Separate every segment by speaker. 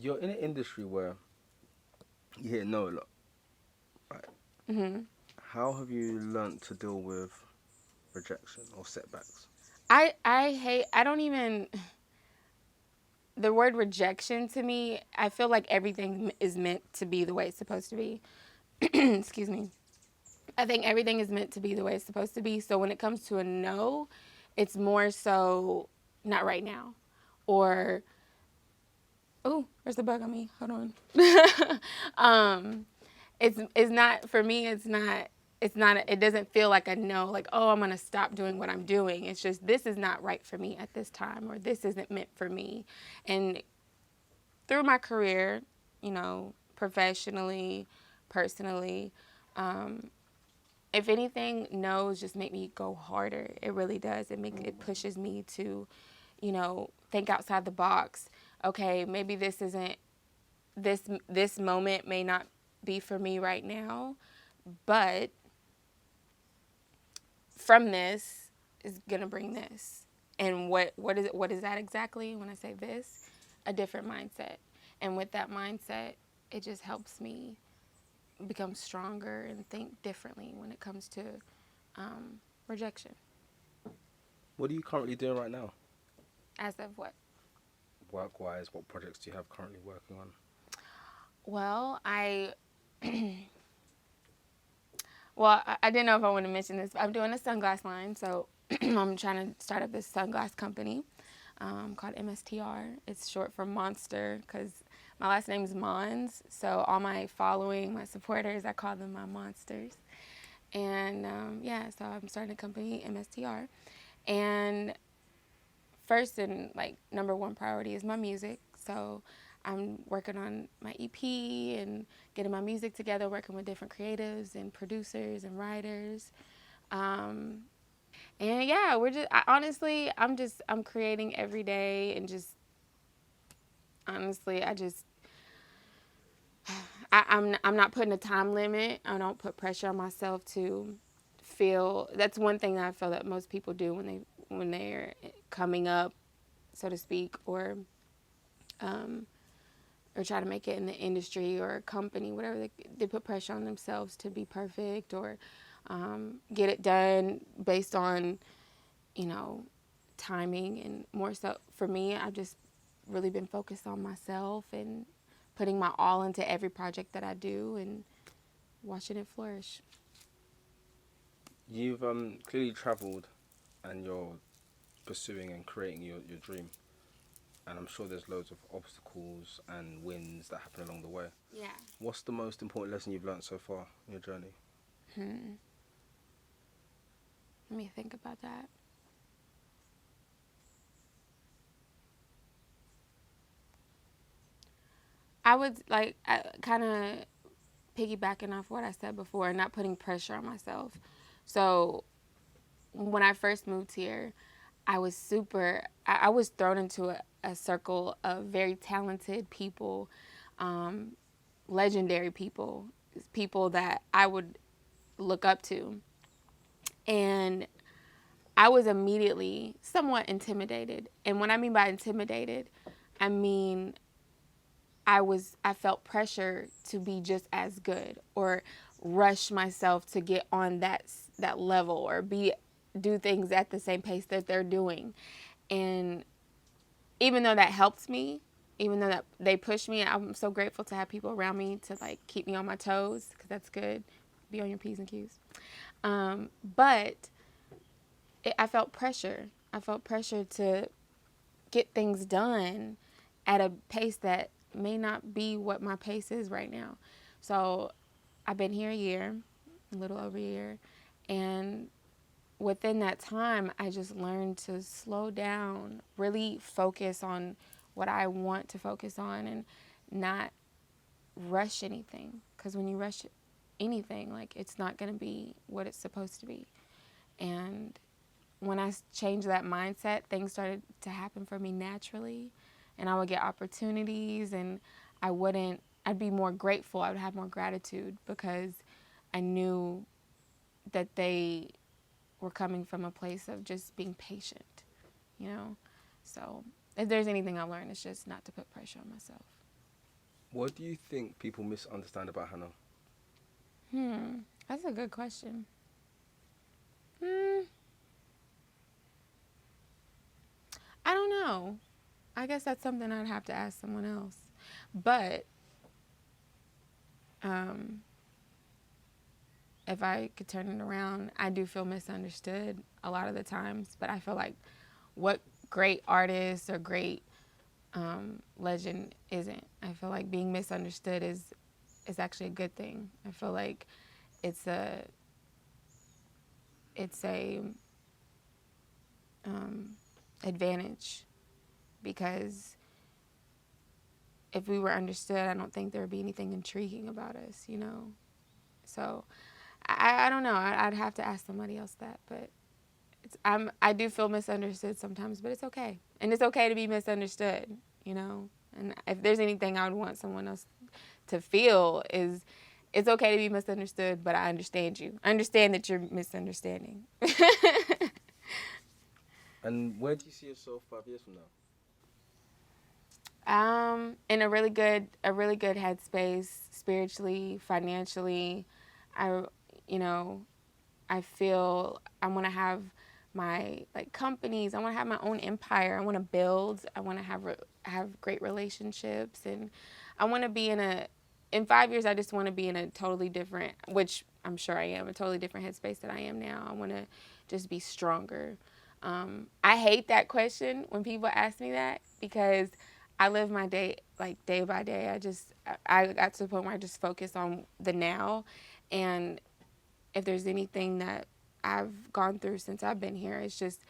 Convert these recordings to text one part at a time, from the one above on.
Speaker 1: You're in an industry where you hear no a lot, right?
Speaker 2: Hmm.
Speaker 1: How have you learnt to deal with rejection or setbacks?
Speaker 2: I hate, I don't even, the word rejection to me, I feel like everything is meant to be the way it's supposed to be. Excuse me. I think everything is meant to be the way it's supposed to be. So when it comes to a no, it's more so not right now. Or, oh, there's a bug on me. Hold on. um, it's not, for me, it's not, it doesn't feel like a no, like, oh, I'm going to stop doing what I'm doing. It's just, this is not right for me at this time, or this isn't meant for me. And through my career, professionally, personally, um, if anything, no's just make me go harder. It really does. It pushes me to, think outside the box. Okay, maybe this moment may not be for me right now, but from this is gonna bring this. And what is that exactly when I say this? A different mindset. And with that mindset, it just helps me become stronger and think differently when it comes to rejection.
Speaker 1: What are you currently doing right now?
Speaker 2: As of what?
Speaker 1: Work wise, what projects do you have currently working on?
Speaker 2: Well, I didn't know if I want to mention this, but I'm doing a sunglass line. So I'm trying to start up this sunglass company called MSTR. It's short for Monster because my last name is Monds. So all my following, my supporters, I call them my monsters. And yeah, so I'm starting a company, MSTR. And first and like number one priority is my music. So I'm working on my EP and getting my music together, working with different creatives and producers and writers. Um, and yeah, honestly, I'm creating every day and just honestly, I'm not putting a time limit. I don't put pressure on myself to feel. That's one thing that I feel that most people do when they're coming up, so to speak, um, or try to make it in the industry or a company, whatever. They put pressure on themselves to be perfect or get it done based on, you know, timing. And more so for me, I've just really been focused on myself and putting my all into every project that I do and watching it flourish.
Speaker 1: You've clearly travelled and you're pursuing and creating your dream. And I'm sure there's loads of obstacles and wins that happen along the way.
Speaker 2: Yeah.
Speaker 1: What's the most important lesson you've learned so far in your journey?
Speaker 2: Hmm. Let me think about that. I would like kind of piggybacking off what I said before, not putting pressure on myself. So when I first moved here, I was thrown into a circle of very talented people, um, legendary people, people that I would look up to. And I was immediately somewhat intimidated. And when I mean by intimidated, I mean I felt pressure to be just as good or rush myself to get on that level or be do things at the same pace that they're doing. And even though that helps me, even though that they push me, I'm so grateful to have people around me to like keep me on my toes because that's good. Be on your P's and Q's. But I felt pressure. I felt pressure to get things done at a pace that may not be what my pace is right now. So I've been here a year, a little over a year, and within that time, I just learned to slow down, really focus on what I want to focus on and not rush anything. Because when you rush anything, like it's not going to be what it's supposed to be. And when I changed that mindset, things started to happen for me naturally. And I would get opportunities and I'd be more grateful. I would have more gratitude because I knew that they were coming from a place of just being patient. So if there's anything I learned, it's just not to put pressure on myself.
Speaker 1: What do you think people misunderstand about Hannah?
Speaker 2: That's a good question. Hmm, I don't know. I guess that's something I'd have to ask someone else. But um, if I could turn it around, I do feel misunderstood a lot of the times. But I feel like what great artist or great legend isn't. I feel like being misunderstood is actually a good thing. I feel like it's a it's a advantage, because if we were understood, I don't think there would be anything intriguing about us, you know. So I don't know. I'd have to ask somebody else that, but I do feel misunderstood sometimes, but it's okay, and it's okay to be misunderstood, you know. And if there's anything I would want someone else to feel is, it's okay to be misunderstood, but I understand you. I understand that you're misunderstanding.
Speaker 1: And where do you see yourself 5 years from now?
Speaker 2: In a really good headspace, spiritually, financially. I, you know, I feel I want to have my like companies. I want to have my own empire. I want to build. I want to have great relationships, and I want to be in 5 years. I just want to be in a totally different, which I'm sure I am, a totally different headspace that I am now. I want to just be stronger. I hate that question when people ask me that, because I live my day like day by day. I got to the point where I just focus on the now, and if there's anything that I've gone through since I've been here, it's just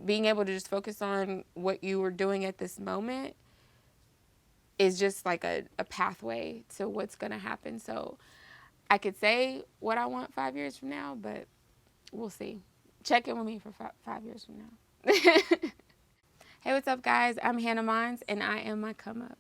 Speaker 2: being able to just focus on what you were doing at this moment is just like a pathway to what's going to happen. So I could say what I want 5 years from now, but we'll see. Check in with me for 5 years from now. Hey, what's up, guys? I'm Hannah Monds, and I am my come up.